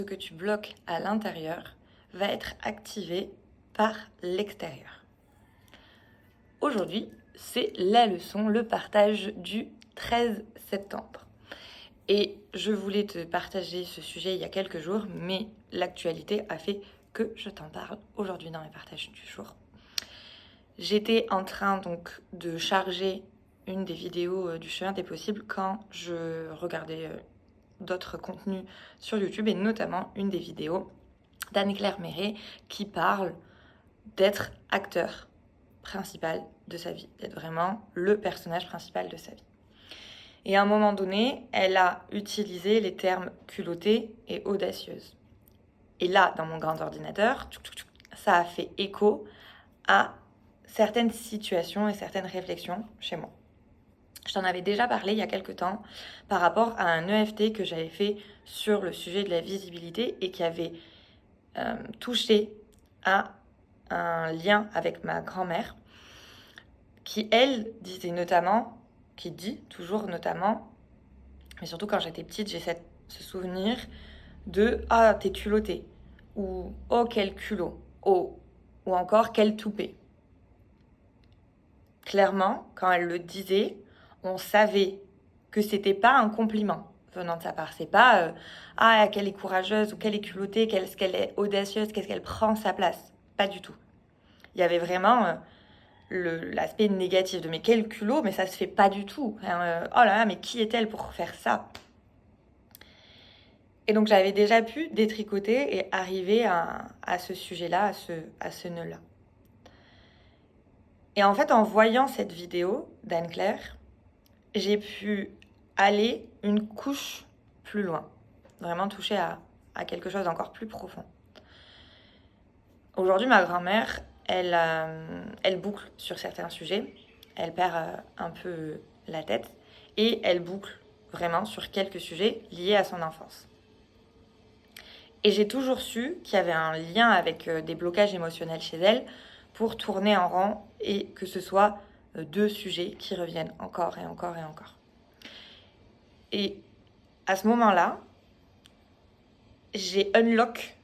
Ce que tu bloques à l'intérieur va être activé par l'extérieur. Aujourd'hui, c'est la leçon, le partage du 13 septembre. Et je voulais te partager ce sujet il y a quelques jours, mais l'actualité a fait que je t'en parle aujourd'hui dans mes partages du jour. J'étais en train donc de charger une des vidéos du chemin des possibles quand je regardais d'autres contenus sur YouTube et notamment une des vidéos d'Anne-Claire Méret qui parle d'être acteur principal de sa vie, d'être vraiment le personnage principal de sa vie. Et à un moment donné, elle a utilisé les termes culotté et audacieuse. Et là, dans mon grand ordinateur, ça a fait écho à certaines situations et certaines réflexions chez moi. Je t'en avais déjà parlé il y a quelques temps par rapport à un EFT que j'avais fait sur le sujet de la visibilité et qui avait touché à un lien avec ma grand-mère qui, elle, disait notamment, qui dit toujours notamment, mais surtout quand j'étais petite, j'ai ce souvenir de « Ah, t'es culottée » ou « Oh, quel culot » ou encore « Quel toupet ». Clairement, quand elle le disait, on savait que c'était pas un compliment venant de sa part. C'est pas ah, qu'elle est courageuse ou qu'elle est culottée, qu'est-ce qu'elle est audacieuse, qu'est-ce qu'elle prend sa place. Pas du tout. Il y avait vraiment l'aspect négatif de mais quel culot, mais ça se fait pas du tout. Oh là là, mais qui est-elle pour faire ça? Et donc j'avais déjà pu détricoter et arriver à ce sujet-là, à ce nœud-là. Et en fait, en voyant cette vidéo d'Anne-Claire, j'ai pu aller une couche plus loin, vraiment toucher à quelque chose d'encore plus profond. Aujourd'hui, ma grand-mère, elle boucle sur certains sujets, elle perd un peu la tête et elle boucle vraiment sur quelques sujets liés à son enfance. Et j'ai toujours su qu'il y avait un lien avec des blocages émotionnels chez elle pour tourner en rond et que ce soit deux sujets qui reviennent encore et encore et encore. Et à ce moment-là, j'ai unlock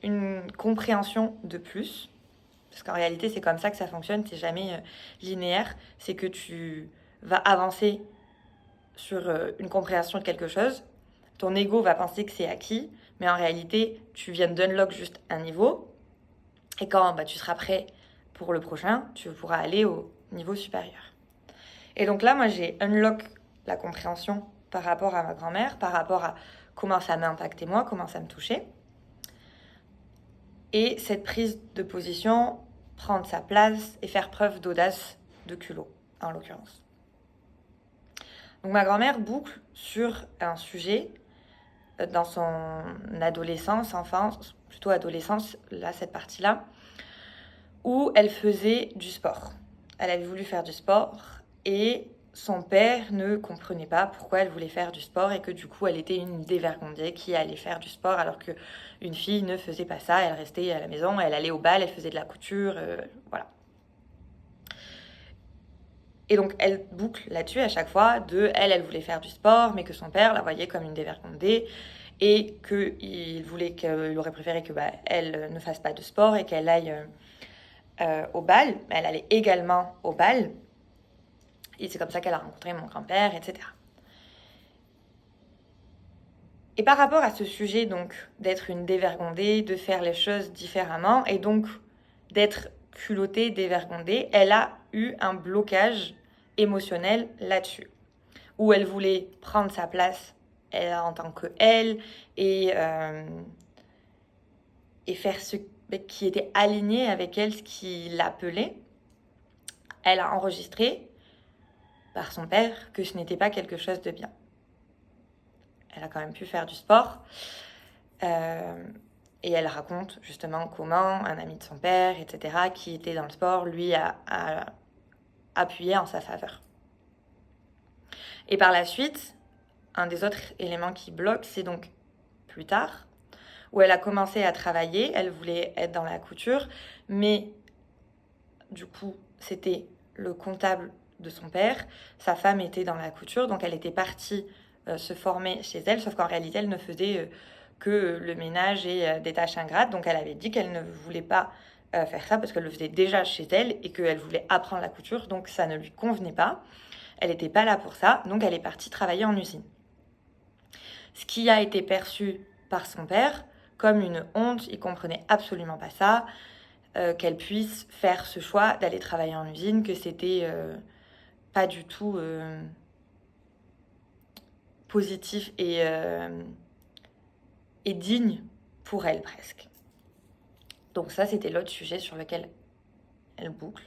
une compréhension de plus. Parce qu'en réalité, c'est comme ça que ça fonctionne. C'est jamais linéaire. C'est que tu vas avancer sur une compréhension de quelque chose. Ton ego va penser que c'est acquis. Mais en réalité, tu viens d'unlock juste un niveau. Et quand tu seras prêt pour le prochain, tu pourras aller au niveau supérieur. Et donc là, moi, j'ai unlock la compréhension par rapport à ma grand-mère, par rapport à comment ça m'a impacté moi, comment ça me touchait. Et cette prise de position, prendre sa place et faire preuve d'audace, de culot, en l'occurrence. Donc ma grand-mère boucle sur un sujet dans son adolescence, enfance, plutôt adolescence, là, cette partie-là, où elle faisait du sport. Elle avait voulu faire du sport et son père ne comprenait pas pourquoi elle voulait faire du sport et que du coup elle était une dévergondée qui allait faire du sport alors qu'une fille ne faisait pas ça, elle restait à la maison, elle allait au bal, elle faisait de la couture, voilà. Et donc elle boucle là-dessus à chaque fois elle voulait faire du sport mais que son père la voyait comme une dévergondée et qu'il aurait préféré que elle ne fasse pas de sport et qu'elle aille au bal. Elle allait également au bal. Et c'est comme ça qu'elle a rencontré mon grand-père, etc. Et par rapport à ce sujet, donc, d'être une dévergondée, de faire les choses différemment, et donc d'être culottée, dévergondée, elle a eu un blocage émotionnel là-dessus, où elle voulait prendre sa place en tant qu'elle, et faire ce qui était aligné avec elle, ce qui l'appelait. Elle a enregistré par son père que ce n'était pas quelque chose de bien. Elle a quand même pu faire du sport. Et elle raconte justement comment un ami de son père, etc., qui était dans le sport, lui a appuyé en sa faveur. Et par la suite, un des autres éléments qui bloque, c'est donc plus tard, où elle a commencé à travailler, elle voulait être dans la couture, mais du coup, c'était le comptable de son père, sa femme était dans la couture, donc elle était partie se former chez elle, sauf qu'en réalité, elle ne faisait que le ménage est des tâches ingrates. Donc elle avait dit qu'elle ne voulait pas faire ça parce qu'elle le faisait déjà chez elle et qu'elle voulait apprendre la couture, donc ça ne lui convenait pas. Elle n'était pas là pour ça, donc elle est partie travailler en usine. Ce qui a été perçu par son père comme une honte, il comprenait absolument pas ça, qu'elle puisse faire ce choix d'aller travailler en usine, que c'était pas du tout positif et digne pour elle presque. Donc ça, c'était l'autre sujet sur lequel elle boucle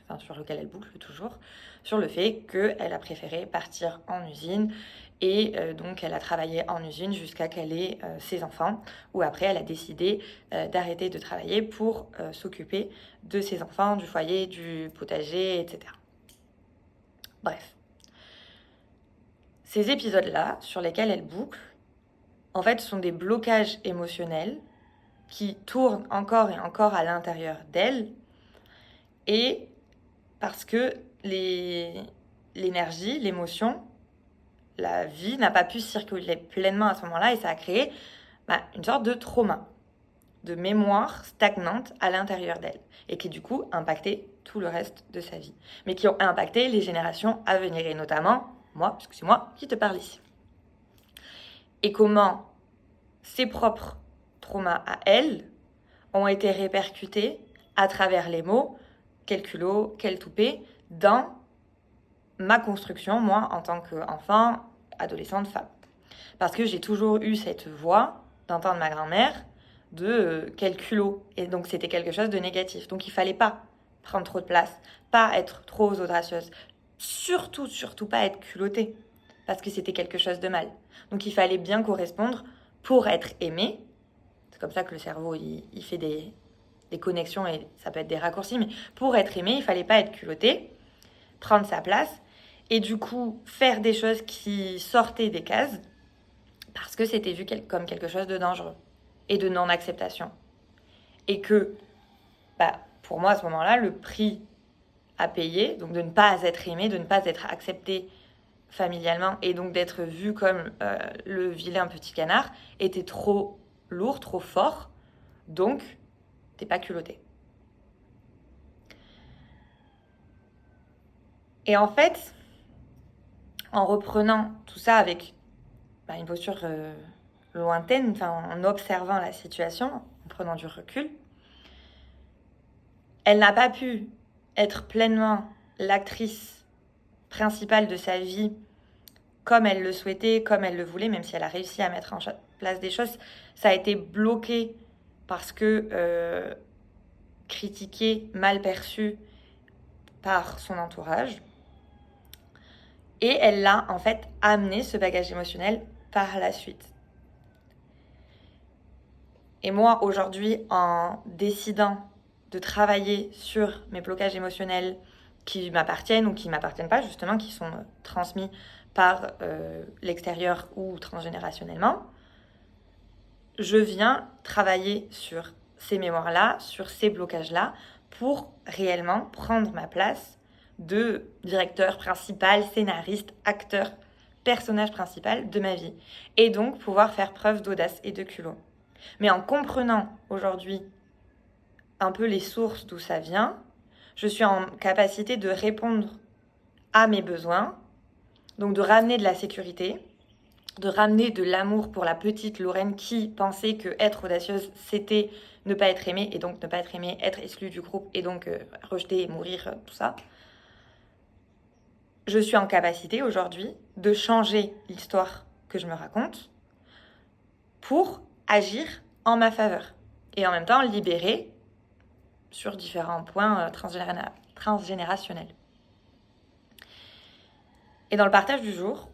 toujours, sur le fait qu'elle a préféré partir en usine et donc elle a travaillé en usine jusqu'à qu'elle ait ses enfants, ou après elle a décidé d'arrêter de travailler pour s'occuper de ses enfants, du foyer, du potager, etc. Bref. Ces épisodes-là, sur lesquels elle boucle, en fait, sont des blocages émotionnels qui tournent encore et encore à l'intérieur d'elle, et parce que l'énergie, l'émotion, la vie n'a pas pu circuler pleinement à ce moment-là, et ça a créé une sorte de trauma, de mémoire stagnante à l'intérieur d'elle, et qui du coup impactait tout le reste de sa vie, mais qui ont impacté les générations à venir, et notamment moi, parce que c'est moi qui te parle ici. Et comment ses propres traumas à elle ont été répercutés à travers les mots « quel culot, quel toupet » dans ma construction, moi, en tant qu'enfant, adolescente, femme. Parce que j'ai toujours eu cette voix d'entendre ma grand-mère de quel culot. Et donc, c'était quelque chose de négatif. Donc, il fallait pas prendre trop de place, pas être trop audacieuse. Surtout pas être culottée. Parce que c'était quelque chose de mal. Donc, il fallait bien correspondre pour être aimée. C'est comme ça que le cerveau, il fait des connexions et ça peut être des raccourcis. Mais pour être aimée, il fallait pas être culottée, prendre sa place et du coup faire des choses qui sortaient des cases parce que c'était vu comme quelque chose de dangereux et de non-acceptation. Et que, pour moi, à ce moment-là, le prix à payer, donc de ne pas être aimé, de ne pas être accepté familialement et donc d'être vu comme le vilain petit canard, était trop lourd, trop fort, donc t'es pas culotté. Et en fait, en reprenant tout ça avec une posture lointaine, en observant la situation, en prenant du recul, elle n'a pas pu être pleinement l'actrice principale de sa vie comme elle le souhaitait, comme elle le voulait, même si elle a réussi à mettre en place des choses. Ça a été bloqué parce que critiqué, mal perçu par son entourage. Et elle l'a en fait amené, ce bagage émotionnel, par la suite. Et moi, aujourd'hui, en décidant de travailler sur mes blocages émotionnels qui m'appartiennent ou qui ne m'appartiennent pas, justement, qui sont transmis par l'extérieur ou transgénérationnellement, je viens travailler sur ces mémoires-là, sur ces blocages-là, pour réellement prendre ma place de directeur principal, scénariste, acteur, personnage principal de ma vie. Et donc pouvoir faire preuve d'audace et de culot. Mais en comprenant aujourd'hui un peu les sources d'où ça vient, je suis en capacité de répondre à mes besoins, donc de ramener de la sécurité, de ramener de l'amour pour la petite Lorraine qui pensait que être audacieuse, c'était ne pas être aimée, et donc ne pas être aimée, être exclue du groupe, et donc rejeter, mourir, tout ça. Je suis en capacité aujourd'hui de changer l'histoire que je me raconte pour agir en ma faveur. Et en même temps, libérer sur différents points transgénérationnels. Et dans le partage du jour,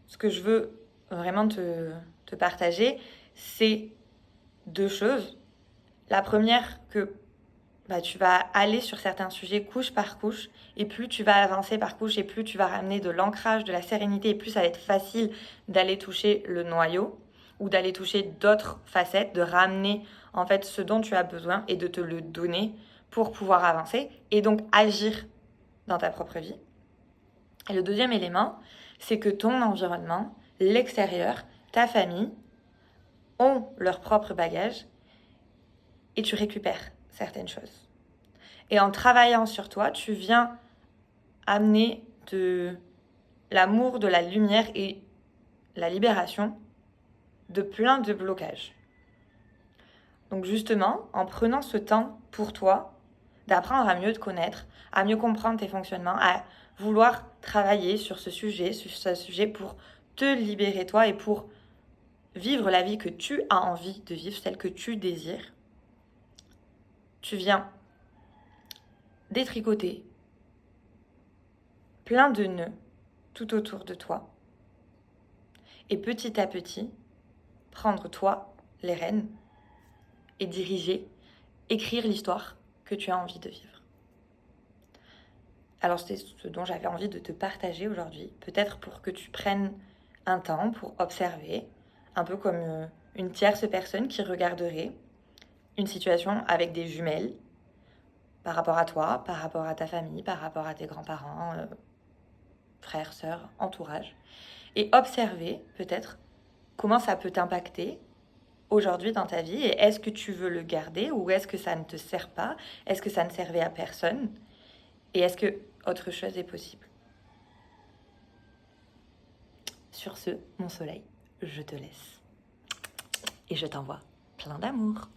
ce que je veux vraiment te partager, c'est deux choses. La première, que tu vas aller sur certains sujets couche par couche, et plus tu vas avancer par couche, et plus tu vas ramener de l'ancrage, de la sérénité, et plus ça va être facile d'aller toucher le noyau, ou d'aller toucher d'autres facettes, de ramener en fait ce dont tu as besoin et de te le donner pour pouvoir avancer, et donc agir dans ta propre vie. Et le deuxième élément, c'est que ton environnement, l'extérieur, ta famille, ont leur propre bagage et tu récupères certaines choses. Et en travaillant sur toi, tu viens amener de l'amour, de la lumière et la libération de plein de blocages. Donc justement, en prenant ce temps pour toi, d'apprendre à mieux te connaître, à mieux comprendre tes fonctionnements, à vouloir travailler sur ce sujet pour te libérer toi et pour vivre la vie que tu as envie de vivre, celle que tu désires, tu viens détricoter plein de nœuds tout autour de toi et petit à petit prendre toi les rênes et diriger, écrire l'histoire que tu as envie de vivre. Alors c'est ce dont j'avais envie de te partager aujourd'hui, peut-être pour que tu prennes un temps pour observer, un peu comme une tierce personne qui regarderait une situation avec des jumelles par rapport à toi, par rapport à ta famille, par rapport à tes grands-parents, frères, sœurs, entourage, et observer peut-être comment ça peut t'impacter aujourd'hui dans ta vie et est-ce que tu veux le garder ou est-ce que ça ne te sert pas? Est-ce que ça ne servait à personne? Et est-ce que autre chose est possible? Sur ce, mon soleil, je te laisse et je t'envoie plein d'amour.